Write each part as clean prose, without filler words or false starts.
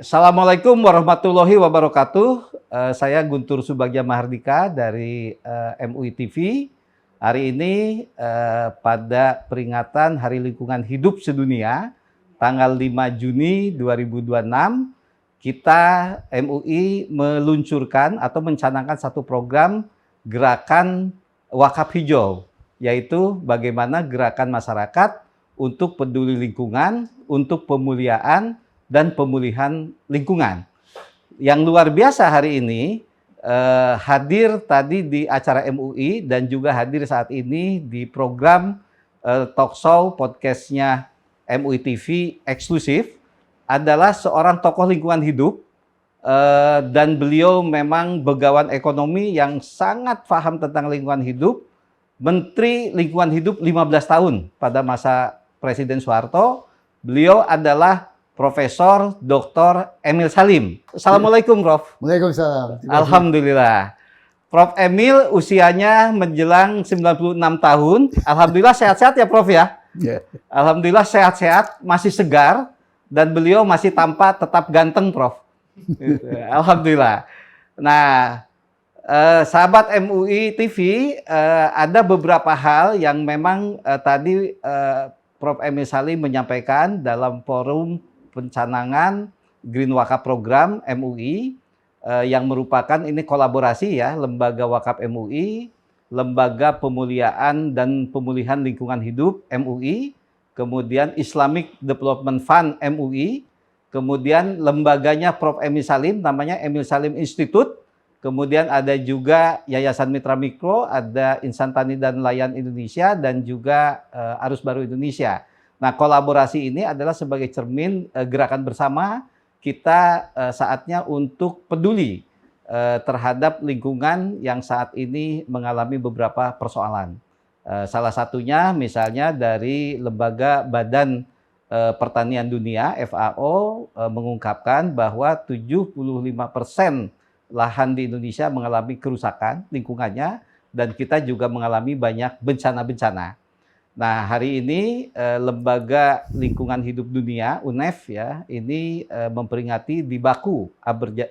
Assalamualaikum warahmatullahi wabarakatuh. Saya Guntur Subagja Mahardika dari MUI TV. Hari ini pada peringatan Hari Lingkungan Hidup Sedunia, tanggal 5 Juni 2026, kita MUI meluncurkan atau mencanangkan satu program gerakan wakaf hijau, yaitu bagaimana gerakan masyarakat untuk peduli lingkungan, untuk pemuliaan dan pemulihan lingkungan. Yang luar biasa hari ini hadir tadi di acara MUI dan juga hadir saat ini di program talkshow podcastnya MUI TV eksklusif adalah seorang tokoh lingkungan hidup dan beliau memang begawan ekonomi yang sangat paham tentang lingkungan hidup, Menteri Lingkungan Hidup 15 tahun pada masa Presiden Soeharto. Beliau adalah Profesor Dr. Emil Salim. Assalamualaikum, Prof. Waalaikumsalam. Alhamdulillah. Prof. Emil usianya menjelang 96 tahun. Alhamdulillah sehat-sehat ya, Prof ya? Yeah. Alhamdulillah sehat-sehat, masih segar, dan beliau masih tampak tetap ganteng, Prof. Alhamdulillah. Nah, sahabat MUI TV, ada beberapa hal yang memang tadi Prof. Emil Salim menyampaikan dalam forum pencanangan Green Wakaf Program MUI yang merupakan ini kolaborasi ya, Lembaga Wakaf MUI, Lembaga Pemuliaan dan Pemulihan Lingkungan Hidup MUI, kemudian Islamic Development Fund MUI, kemudian lembaganya Prof. Emil Salim namanya Emil Salim Institute, kemudian ada juga Yayasan Mitra Mikro, ada Insan Tani dan Nelayan Indonesia, dan juga Arus Baru Indonesia. Nah, kolaborasi ini adalah sebagai cermin gerakan bersama kita saatnya untuk peduli terhadap lingkungan yang saat ini mengalami beberapa persoalan. Salah satunya misalnya dari Lembaga Badan Pertanian Dunia FAO mengungkapkan bahwa 75% lahan di Indonesia mengalami kerusakan lingkungannya, dan kita juga mengalami banyak bencana-bencana. Nah, hari ini Lembaga Lingkungan Hidup Dunia UNEF ya, ini memperingati di Baku,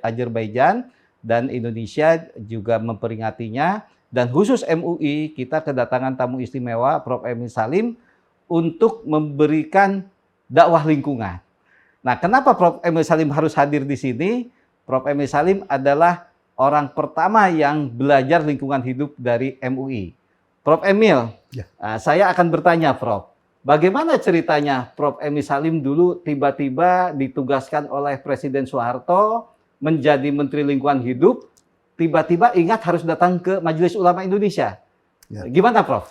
Azerbaijan, dan Indonesia juga memperingatinya, dan khusus MUI kita kedatangan tamu istimewa Prof. Emil Salim untuk memberikan dakwah lingkungan. Nah, kenapa Prof. Emil Salim harus hadir di sini? Prof. Emil Salim adalah orang pertama yang belajar lingkungan hidup dari MUI. Prof. Emil, ya. Saya akan bertanya, Prof. Bagaimana ceritanya Prof. Emil Salim dulu tiba-tiba ditugaskan oleh Presiden Soeharto menjadi Menteri Lingkungan Hidup, tiba-tiba ingat harus datang ke Majelis Ulama Indonesia. Ya. Gimana, Prof?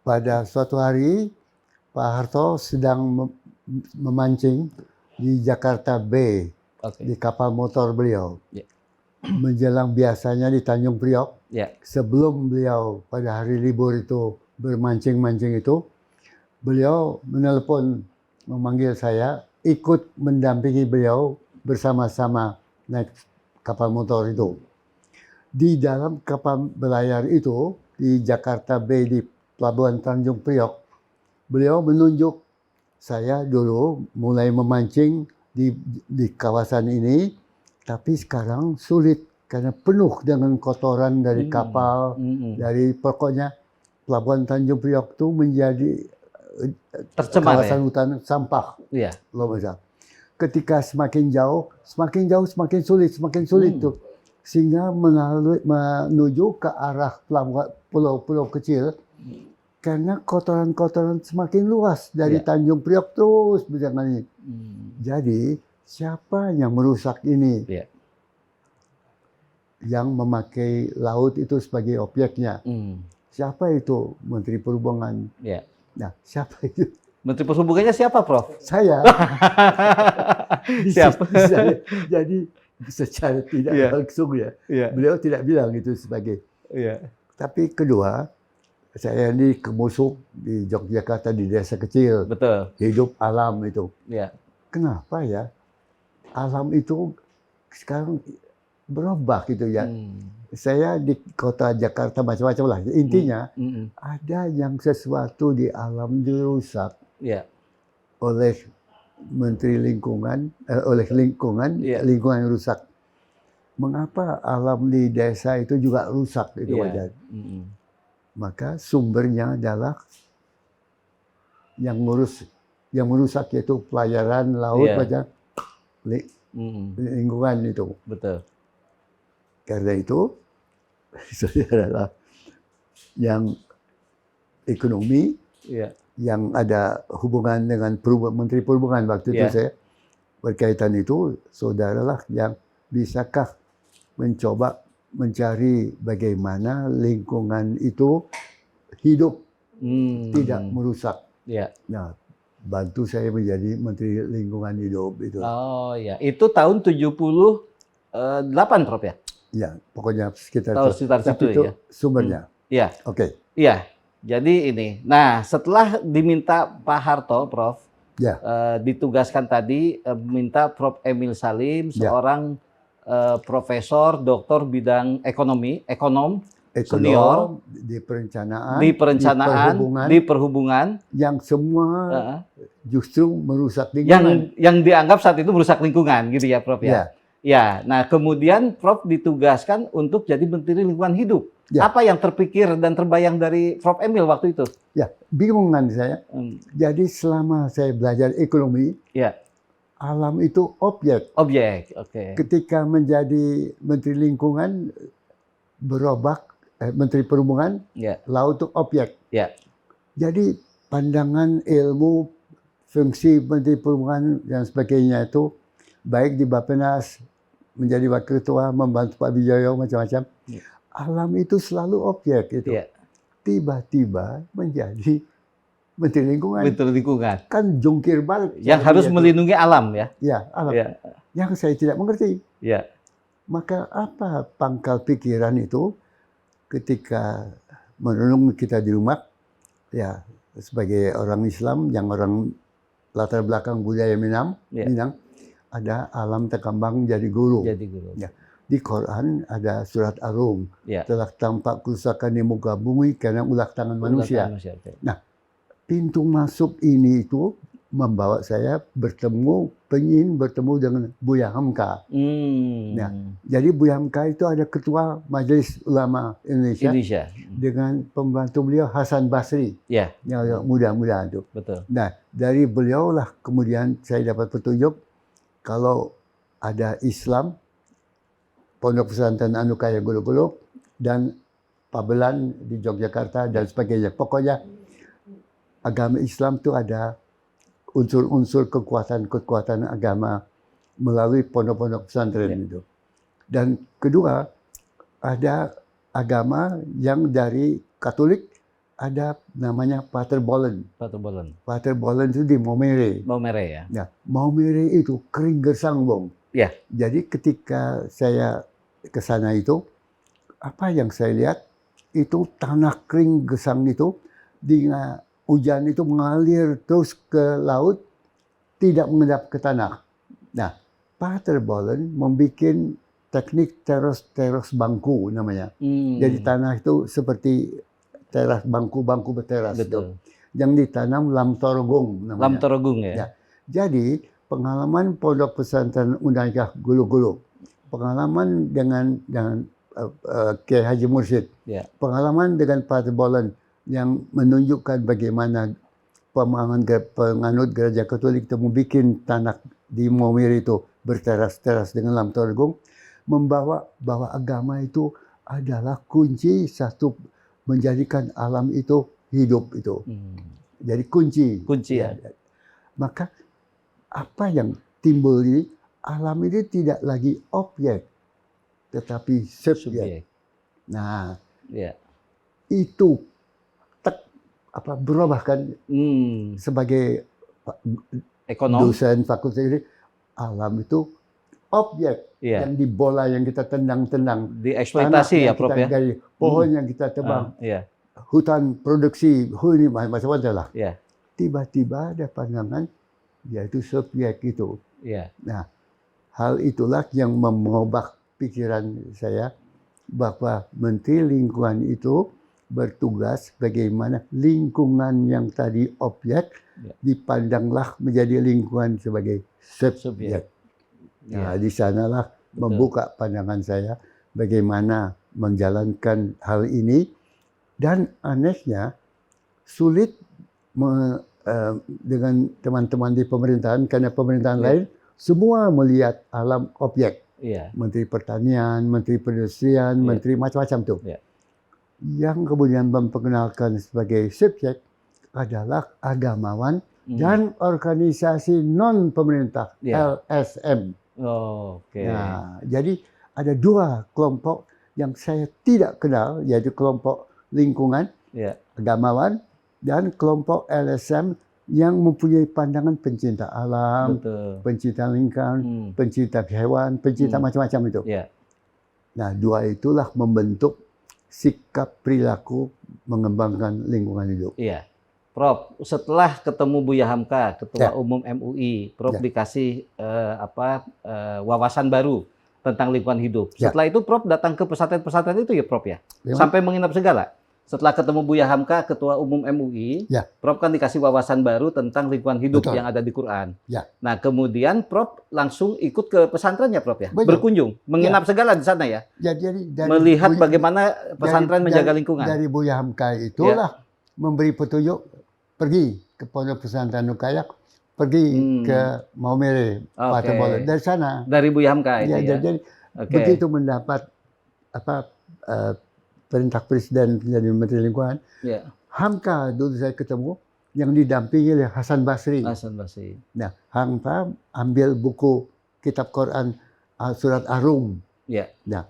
Pada suatu hari, Pak Harto sedang memancing di Jakarta Bay, di kapal motor beliau. Ya. Menjelang biasanya di Tanjung Priok, ya. Sebelum beliau pada hari libur itu bermancing-mancing itu, beliau menelpon, memanggil saya, ikut mendampingi beliau bersama-sama naik kapal motor itu. Di dalam kapal berlayar itu, di Jakarta Bay, di Pelabuhan Tanjung Priok, beliau menunjuk saya dulu mulai memancing di kawasan ini, tapi sekarang sulit karena penuh dengan kotoran dari kapal, dari pokoknya Pelabuhan Tanjung Priok itu menjadi tercemar, kawasan ya? Hutan sampah. Ya. Ketika semakin jauh semakin sulit tuh, sehingga menuju ke arah pulau-pulau kecil karena kotoran-kotoran semakin luas dari Tanjung Priok terus berjalan. Jadi siapa yang merusak ini? Yeah. Yang memakai laut itu sebagai objeknya. Siapa itu? Menteri Perhubungan. Yeah. Nah, siapa itu? Menteri Perhubungannya siapa, Prof? Saya. Siapa? Jadi secara tidak langsung ya. Yeah. Beliau tidak bilang itu sebagai. Yeah. Tapi kedua, saya ini kemusuk di Yogyakarta di desa kecil. Betul. Hidup alam itu. Yeah. Kenapa ya? Alam itu sekarang berubah gitu ya. Saya di kota Jakarta macam-macam lah. Intinya ada yang sesuatu di alam dirusak oleh Menteri Lingkungan, oleh lingkungan, Iya. lingkungan rusak. Mengapa alam di desa itu juga rusak? Itu Iya. wajar. Maka sumbernya adalah yang merusak yaitu pelayaran laut, Iya. wajar, lingkungan itu. Betul. Karena itu, adalah yang ekonomi, Iya. yang ada hubungan dengan Menteri Perhubungan waktu itu Iya. saya berkaitan itu, saudaralah yang bisakah mencoba mencari bagaimana lingkungan itu hidup, tidak merusak. Iya. Nah, bantu saya menjadi Menteri Lingkungan Hidup itu. Oh ya, itu tahun 78 Prof ya? Ya, pokoknya sekitar Tahun itu. sekitar Tapi situ itu ya. sumbernya. Iya. Oke. Iya. Jadi ini. Nah, setelah diminta Pak Harto, Prof, Ya. ditugaskan tadi minta Prof Emil Salim, Ya. seorang profesor, doktor bidang ekonom senior di perencanaan, di perhubungan, yang semua justru merusak lingkungan. yang dianggap saat itu merusak lingkungan, gitu ya, Prof ya. Ya. Ya, nah kemudian Prof ditugaskan untuk jadi Menteri Lingkungan Hidup. Ya. Apa yang terpikir dan terbayang dari Prof Emil waktu itu? Ya, bingung kan saya. Jadi selama saya belajar ekonomi, ya, alam itu objek. Objek, oke. Ketika menjadi Menteri Lingkungan, berubah Menteri Perhubungan, Ya. laut itu objek. Ya. Jadi pandangan ilmu, fungsi Menteri Perhubungan dan sebagainya itu, baik di Bappenas, menjadi wakil ketua, membantu Pak Wijoyo, macam-macam. Ya. Alam itu selalu objek itu. Ya. Tiba-tiba menjadi Menteri Lingkungan. Menteri Lingkungan. Kan jungkir balik. Yang harus melindungi alam ya. Ya, alam. Ya. Yang saya tidak mengerti. Ya. Maka apa pangkal pikiran itu ketika merenung kita di rumah, ya sebagai orang Islam yang orang latar belakang budaya Minang, ada alam terkembang jadi guru. Jadi guru. Ya. Di Quran ada surat Ar-Rum, telah tampak kerusakan di muka bumi karena ulah tangan manusia. Nah, pintu masuk ini itu membawa saya bertemu dengan Buya Hamka. Nah, jadi Buya Hamka itu ada ketua Majelis Ulama Indonesia. Dengan pembantu beliau Hasan Basri. Ya. Yang muda-muda itu. Betul. Nah, dari beliau lah kemudian saya dapat petunjuk kalau ada Islam, Pondok Pesantren Anukaya Gulu-Gulu, dan Pabelan di Yogyakarta dan sebagainya. Pokoknya agama Islam itu ada unsur-unsur kekuatan agama melalui pondok-pondok pesantren itu. Dan kedua, ada agama yang dari Katolik, ada namanya Pater Bolen. Pater Bolen itu di Maumere. Maumere ya. Nah, Maumere itu kering gersang, Bung. Ya. Jadi ketika saya ke sana itu, apa yang saya lihat itu tanah kering gersang itu dengan hujan itu mengalir terus ke laut, tidak mengendap ke tanah. Nah, Pater Bolen membuat teknik teras bangku namanya. Jadi tanah itu seperti teras bangku berteras. Betul. Yang ditanam lam torgung namanya. Lam torgung ya. Ya. Jadi pengalaman Pondok Pesantren Unayah Gulu-Gulu, pengalaman dengan Kiai Haji Mursyid, pengalaman dengan Pater Bolen yang menunjukkan bagaimana penganut gereja Katolik itu membuat tanah di Maumere itu berteras-teras dengan lam torgung, membawa bahwa agama itu adalah kunci satu menjadikan alam itu hidup itu. Jadi kunci ya. Maka apa yang timbul ini, alam ini tidak lagi objek, tetapi subjek. Nah, itu berubah kan sebagai dosen fakultas ini, alam itu objek yang di bola yang kita tendang-tendang, dieksploitasi ya, Prof ya. Gali, pohon yang kita tebang, hutan produksi, ini macam-macam lah. Tiba-tiba ada pandangan, yaitu subjek itu. Nah, hal itulah yang mengubah pikiran saya bahwa Menteri Lingkungan itu bertugas bagaimana lingkungan yang tadi objek Ya. dipandanglah menjadi lingkungan sebagai subjek. Nah, di sanalah membuka pandangan saya bagaimana menjalankan hal ini, dan anehnya sulit dengan teman-teman di pemerintahan, karena pemerintahan lain semua melihat alam objek. Menteri Pertanian, Menteri Perindustrian, Menteri macam-macam tuh. Yang kemudian memperkenalkan sebagai subjek adalah agamawan dan organisasi non pemerintah, LSM. Nah, jadi ada dua kelompok yang saya tidak kenal, yaitu kelompok lingkungan, agamawan, dan kelompok LSM yang mempunyai pandangan pencinta alam, pencinta lingkungan, pencinta hewan, pencinta macam-macam itu. Nah, dua itulah membentuk sikap perilaku mengembangkan lingkungan hidup. Prof, setelah ketemu Buya Hamka, Ketua Umum MUI, Prof dikasih wawasan baru tentang lingkungan hidup. Setelah itu Prof datang ke pesantren-pesantren itu ya Prof ya? Sampai menginap segala. Setelah ketemu Buya Hamka, Ketua Umum MUI, Prof kan dikasih wawasan baru tentang lingkungan hidup yang ada di Quran. Nah, kemudian Prof langsung ikut ke pesantrennya Prof ya? Berkunjung, menginap segala di sana ya? Jadi melihat bagaimana pesantren menjaga lingkungan. Dari Buya Hamka itulah memberi petunjuk, pergi ke Pondok Pesantren Nukayak, pergi ke Maumere, Patebolon. Dari sana. Dari Buya Hamka itu ya? Jadi begitu mendapat perintah Presiden menjadi Menteri Lingkungan, Hamka dulu saya ketemu yang didampingi oleh Hasan Basri. Nah, Hamka ambil buku kitab Quran surat Ar-Rum. Nah,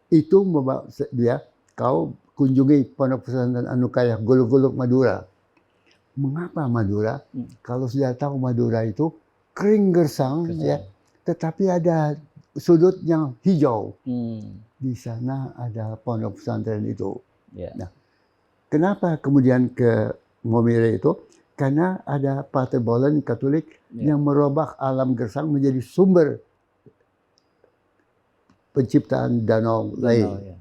itu membawa dia, kau kunjungi Pondok Pesantren Anukayah Golok-Golok Madura. Mengapa Madura? Kalau sudah tahu Madura itu kering gersang, ya, tetapi ada sudut yang hijau. Di sana ada pondok pesantren itu. Nah, kenapa kemudian ke Maumere itu? Karena ada Patebolon Katolik yang merubah alam gersang menjadi sumber penciptaan danau lain.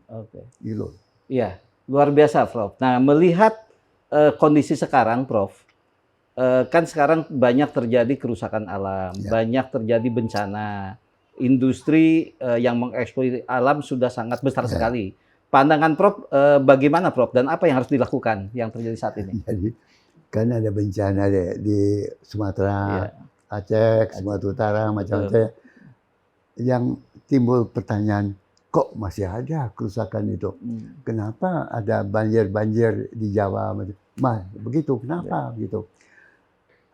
Gitu. Iya, luar biasa, Prof. Nah, melihat kondisi sekarang, Prof, kan sekarang banyak terjadi kerusakan alam, banyak terjadi bencana. Industri yang mengeksploitasi alam sudah sangat besar sekali. Pandangan Prof bagaimana Prof, dan apa yang harus dilakukan yang terjadi saat ini? Jadi kan ada bencana di Sumatera, Aceh, Sumatera Utara, macam-macam. Yang timbul pertanyaan, kok masih ada kerusakan itu? Kenapa ada banjir-banjir di Jawa? Begitu, kenapa gitu?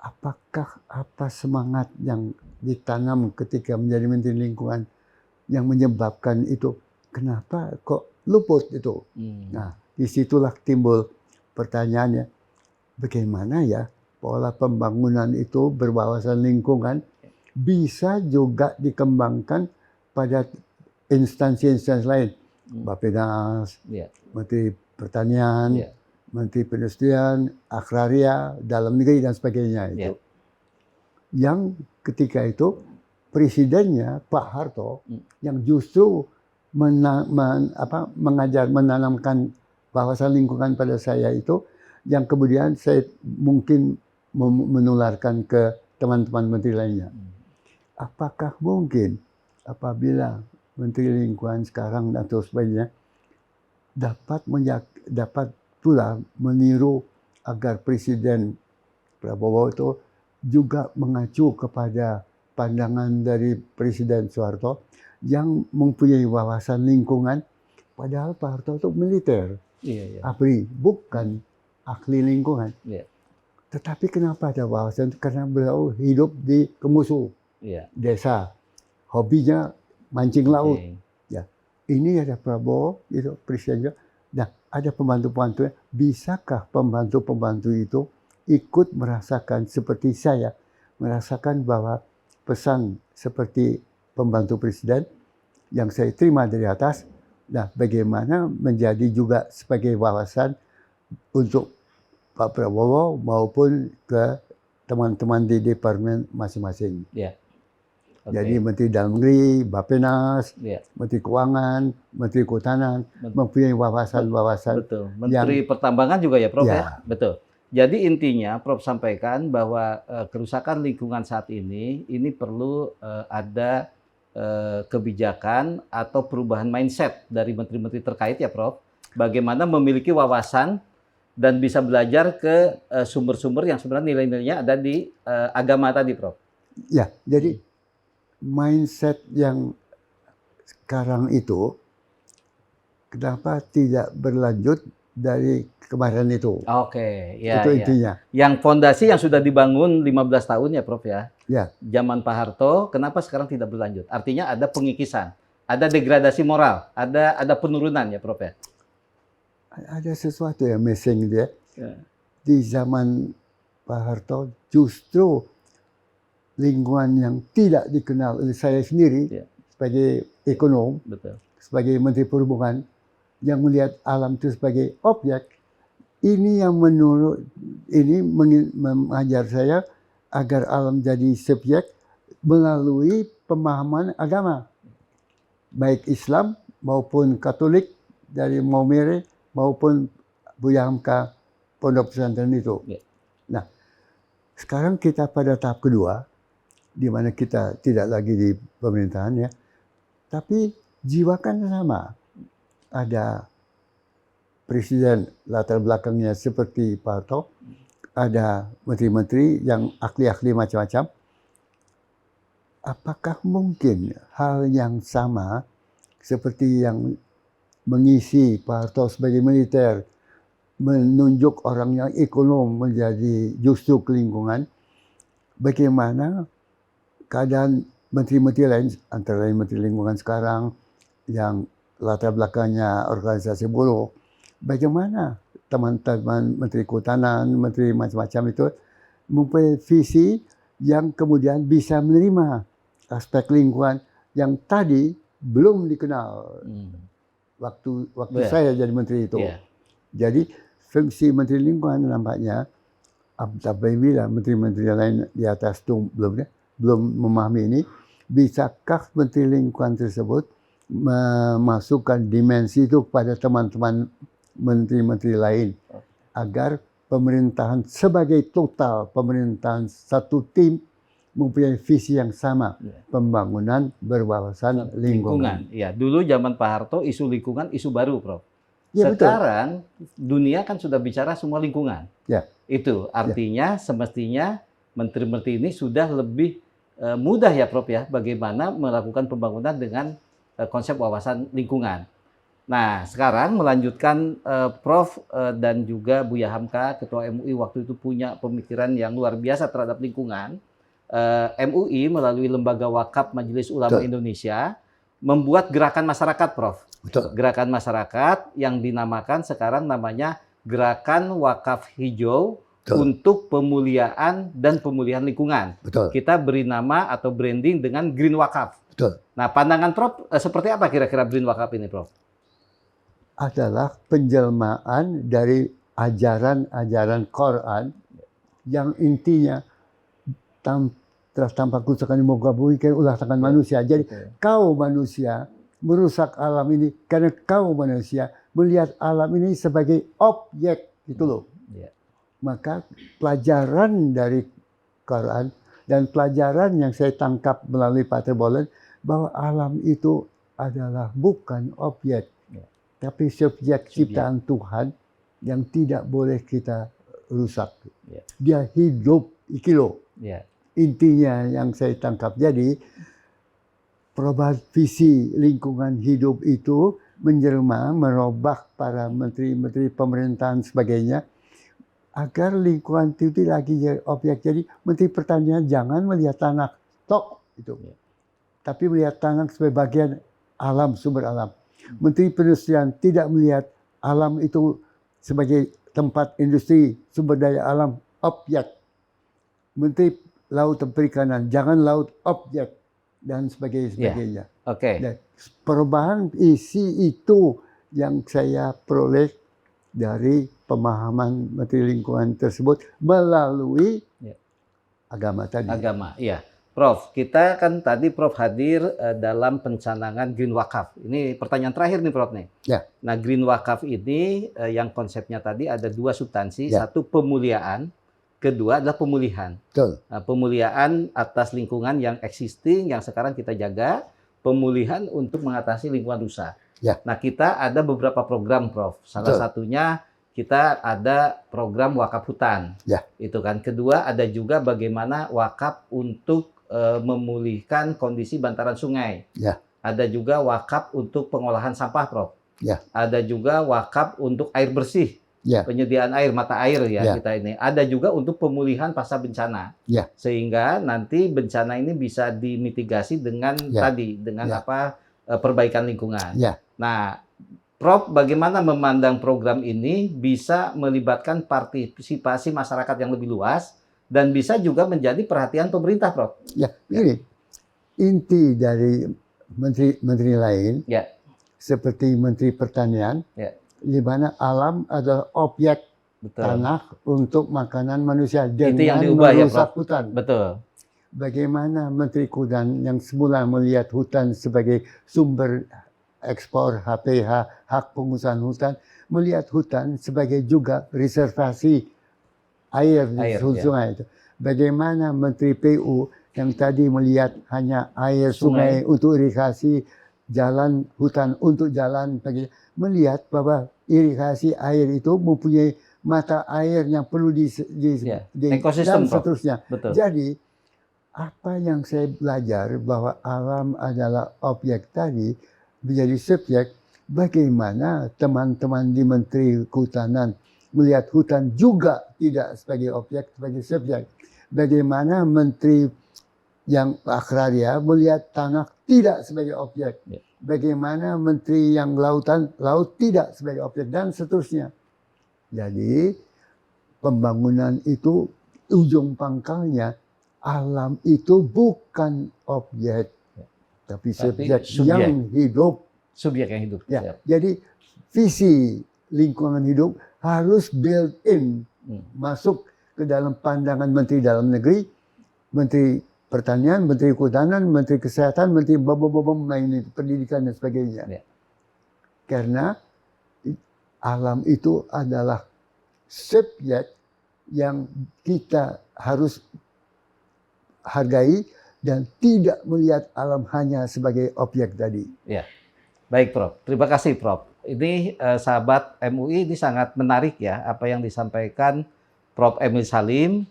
Apakah apa semangat yang ditanam ketika menjadi Menteri Lingkungan yang menyebabkan itu? Kenapa kok luput itu? Nah, disitulah timbul pertanyaannya, bagaimana ya pola pembangunan itu berwawasan lingkungan bisa juga dikembangkan pada instansi-instansi lain, Bappenas, Menteri Pertanian, Menteri Perindustrian, Agraria, Dalam Negeri dan sebagainya itu. Yang ketika itu presidennya Pak Harto yang justru menanamkan wawasan lingkungan pada saya itu, yang kemudian saya mungkin menularkan ke teman-teman menteri lainnya. Apakah mungkin apabila Menteri Lingkungan sekarang atau sebagainya dapat pula meniru agar Presiden Prabowo itu juga mengacu kepada pandangan dari Presiden Soeharto yang mempunyai wawasan lingkungan, padahal Pak Harto itu militer, ABRI, bukan ahli lingkungan. Tetapi kenapa ada wawasan? Karena beliau hidup di Kemusu, desa, hobinya mancing laut. Ini ada Prabowo, itu Presiden juga. Nah, ada pembantu-pembantunya. Bisakah pembantu-pembantu itu ikut merasakan seperti saya, merasakan bahwa pesan seperti pembantu Presiden yang saya terima dari atas, nah bagaimana menjadi juga sebagai wawasan untuk Pak Prabowo maupun ke teman-teman di departemen masing-masing. Jadi Menteri Dalam Negeri, Bappenas, Menteri Keuangan, Menteri Kehutanan mempunyai wawasan-wawasan. Betul. Menteri Pertambangan juga ya, Prof ya. Betul. Jadi intinya Prof sampaikan bahwa kerusakan lingkungan saat ini perlu ada kebijakan atau perubahan mindset dari menteri-menteri terkait ya, Prof. Bagaimana memiliki wawasan dan bisa belajar ke sumber-sumber yang sebenarnya nilai-nilainya ada di agama tadi, Prof. Ya, jadi mindset yang sekarang itu kenapa tidak berlanjut dari kemarin itu? Oke, ya. Itu intinya. Yang fondasi yang sudah dibangun 15 tahun ya, Prof ya. Ya. Zaman Pak Harto, kenapa sekarang tidak berlanjut? Artinya ada pengikisan, ada degradasi moral, ada penurunan ya, Prof ya. Ada sesuatu yang missing dia. Ya. Di zaman Pak Harto justru lingkungan yang tidak dikenal oleh saya sendiri sebagai ekonom, sebagai Menteri Perhubungan yang melihat alam itu sebagai objek, ini yang mengajar saya agar alam jadi subjek melalui pemahaman agama, baik Islam maupun Katolik dari Maumere maupun Buya Hamka Pondok Pesantren itu. Nah, sekarang kita pada tahap kedua, di mana kita tidak lagi di pemerintahan ya, tapi jiwa kan sama. Ada presiden latar belakangnya seperti Pak Harto, ada menteri-menteri yang ahli-ahli macam-macam. Apakah mungkin hal yang sama seperti yang mengisi Pak Harto sebagai militer, menunjuk orang yang ekonom menjadi justru ke lingkungan, bagaimana keadaan menteri-menteri lain, antara lain Menteri Lingkungan sekarang, yang latar belakangnya organisasi buruh, bagaimana teman-teman Menteri Kehutanan, Menteri macam-macam itu mempunyai visi yang kemudian bisa menerima aspek lingkungan yang tadi belum dikenal waktu saya jadi menteri itu. Jadi fungsi Menteri Lingkungan nampaknya, apabila menteri-menteri lain di atas itu belum memahami ini, bisakah Menteri Lingkungan tersebut memasukkan dimensi itu kepada teman-teman menteri-menteri lain agar pemerintahan sebagai total, pemerintahan satu tim mempunyai visi yang sama, pembangunan berwawasan lingkungan. Ya, dulu zaman Pak Harto isu lingkungan isu baru, Prof. Ya, sekarang dunia kan sudah bicara semua lingkungan. Ya. Itu artinya semestinya menteri-menteri ini sudah lebih mudah ya, Prof ya, bagaimana melakukan pembangunan dengan konsep wawasan lingkungan. Nah, sekarang melanjutkan Prof dan juga Buya Hamka, Ketua MUI waktu itu punya pemikiran yang luar biasa terhadap lingkungan. MUI melalui Lembaga Wakaf Majelis Ulama Indonesia membuat gerakan masyarakat, Prof. Gerakan masyarakat yang dinamakan sekarang namanya Gerakan Wakaf Hijau untuk Pemuliaan dan Pemulihan Lingkungan. Kita beri nama atau branding dengan Green Wakaf. Nah, pandangan Prof seperti apa kira-kira Green Wakaf ini, Prof? Adalah penjelmaan dari ajaran-ajaran Quran yang intinya tanpa kerusakan di muka bumi kan ulah tangan manusia. Jadi kau manusia merusak alam ini karena kau manusia melihat alam ini sebagai objek, gitu loh. Maka pelajaran dari Quran dan pelajaran yang saya tangkap melalui Pak Terbolen bahwa alam itu adalah bukan objek, tapi subjek ciptaan Tuhan yang tidak boleh kita rusak. Dia hidup, iki loh. Intinya yang saya tangkap. Jadi perubahan visi lingkungan hidup itu menjelma, merubah para menteri-menteri pemerintahan sebagainya agar lingkungan itu tidak lagi jadi objek. Jadi Menteri Pertanian jangan melihat tanah tok itu, tapi melihat tanah sebagai bagian alam, sumber alam. Menteri Perindustrian tidak melihat alam itu sebagai tempat industri, sumber daya alam, objek. Menteri Laut dan Perikanan jangan laut objek dan sebagainya. Dan perubahan isi itu yang saya peroleh dari pemahaman Menteri Lingkungan tersebut melalui agama tadi. Agama, iya. Prof, kita kan tadi Prof hadir dalam pencanangan Green Wakaf. Ini pertanyaan terakhir nih Prof nih. Ya. Nah, Green Wakaf ini yang konsepnya tadi ada dua substansi, Ya. satu pemuliaan, kedua adalah pemulihan. Betul. Nah, pemuliaan atas lingkungan yang existing yang sekarang kita jaga, pemulihan untuk mengatasi lingkungan rusak. Ya. Nah, kita ada beberapa program Prof. Salah Betul. satunya kita ada program wakaf hutan. Ya. Itu kan. Kedua ada juga bagaimana wakaf untuk memulihkan kondisi bantaran sungai. Ya. Ada juga wakaf untuk pengolahan sampah, Prof. Ya. Ada juga wakaf untuk air bersih, Ya. penyediaan air, mata air ya, Ya. kita ini. Ada juga untuk pemulihan pasca bencana. Ya. Sehingga nanti bencana ini bisa dimitigasi dengan Ya. tadi, dengan Ya. perbaikan lingkungan. Ya. Nah, Prof, bagaimana memandang program ini bisa melibatkan partisipasi masyarakat yang lebih luas dan bisa juga menjadi perhatian pemerintah, Prof? Ya, ini inti dari menteri lain, Ya. seperti Menteri Pertanian, Ya. di mana alam adalah objek Betul. tanah untuk makanan manusia Itu yang dengan diubah ya, merusak Prof? hutan. Betul. Bagaimana Menteri Kehutanan yang semula melihat hutan sebagai sumber ekspor HPH, hak pengusahaan hutan, melihat hutan sebagai juga reservasi air di Air, sungai itu. Bagaimana Menteri PU yang tadi melihat hanya air sungai untuk irigasi, jalan hutan untuk jalan, melihat bahwa irigasi air itu mempunyai mata air yang perlu ekosistem, dan seterusnya. Betul. Jadi apa yang saya belajar bahwa alam adalah objek tadi menjadi subjek, bagaimana teman-teman di Menteri Kehutanan melihat hutan juga tidak sebagai objek, sebagai subjek. Bagaimana Menteri yang agraria melihat tanah tidak sebagai objek. Bagaimana Menteri yang lautan, laut tidak sebagai objek, dan seterusnya. Jadi pembangunan itu ujung pangkalnya, alam itu bukan objek, tapi subjek yang hidup. Subjek yang hidup. Ya, jadi visi lingkungan hidup harus built-in, masuk ke dalam pandangan Menteri Dalam Negeri, Menteri Pertanian, Menteri Kehutanan, Menteri Kesehatan, Menteri pendidikan dan sebagainya. Ya. Karena alam itu adalah subjek yang kita harus hargai dan tidak melihat alam hanya sebagai objek tadi. Ya. Baik, Prof. Terima kasih, Prof. Ini sahabat MUI, ini sangat menarik ya apa yang disampaikan Prof. Emil Salim,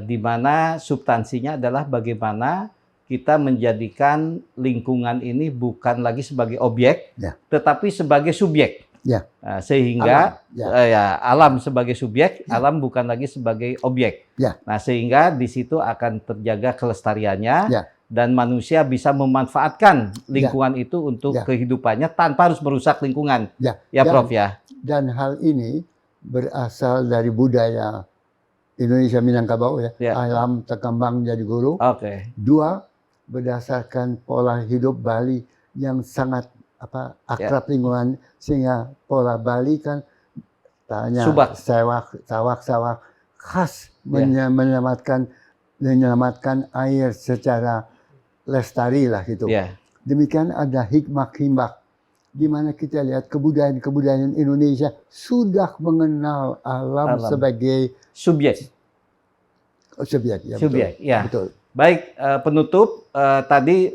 di mana substansinya adalah bagaimana kita menjadikan lingkungan ini bukan lagi sebagai objek, tetapi sebagai subjek. Ya. Sehingga alam sebagai subjek, alam bukan lagi sebagai objek. Ya. Nah, sehingga di situ akan terjaga kelestariannya. Ya. Dan manusia bisa memanfaatkan lingkungan itu untuk kehidupannya tanpa harus merusak lingkungan. Ya, Prof ya. Dan hal ini berasal dari budaya Indonesia Minangkabau ya. Alam terkembang jadi guru. Oke. Dua, berdasarkan pola hidup Bali yang sangat akrab lingkungan, sehingga pola Bali kan tanya sawak khas menyelamatkan air secara lestari lah gitu. Demikian ada hikmah-hikmah di mana kita lihat kebudayaan Indonesia sudah mengenal alam sebagai subjek. Subjek, ya. Subjek, betul. ya. Betul. Baik, penutup tadi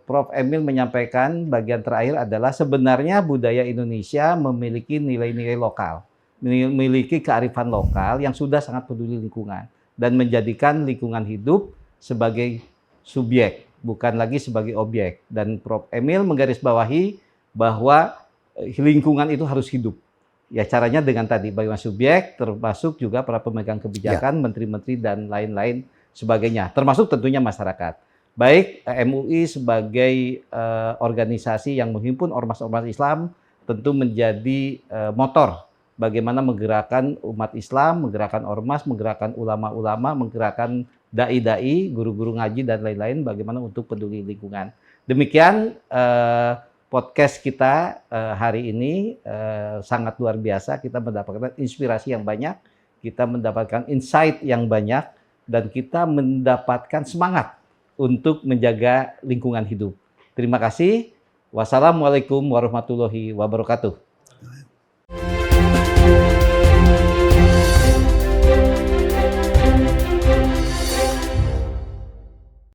Prof. Emil menyampaikan bagian terakhir adalah sebenarnya budaya Indonesia memiliki nilai-nilai lokal, memiliki kearifan lokal yang sudah sangat peduli lingkungan dan menjadikan lingkungan hidup sebagai subjek, bukan lagi sebagai objek. Dan Prof. Emil menggarisbawahi bahwa lingkungan itu harus hidup. Ya, caranya dengan tadi bagaimana subjek, termasuk juga para pemegang kebijakan, menteri-menteri dan lain-lain sebagainya, termasuk tentunya masyarakat. Baik, MUI sebagai organisasi yang menghimpun ormas-ormas Islam tentu menjadi motor bagaimana menggerakkan umat Islam, menggerakkan ormas, menggerakkan ulama-ulama, menggerakkan dai-dai, guru-guru ngaji dan lain-lain bagaimana untuk peduli lingkungan. Demikian podcast kita hari ini sangat luar biasa, kita mendapatkan inspirasi yang banyak, kita mendapatkan insight yang banyak, dan kita mendapatkan semangat untuk menjaga lingkungan hidup. Terima kasih. Wassalamualaikum warahmatullahi wabarakatuh.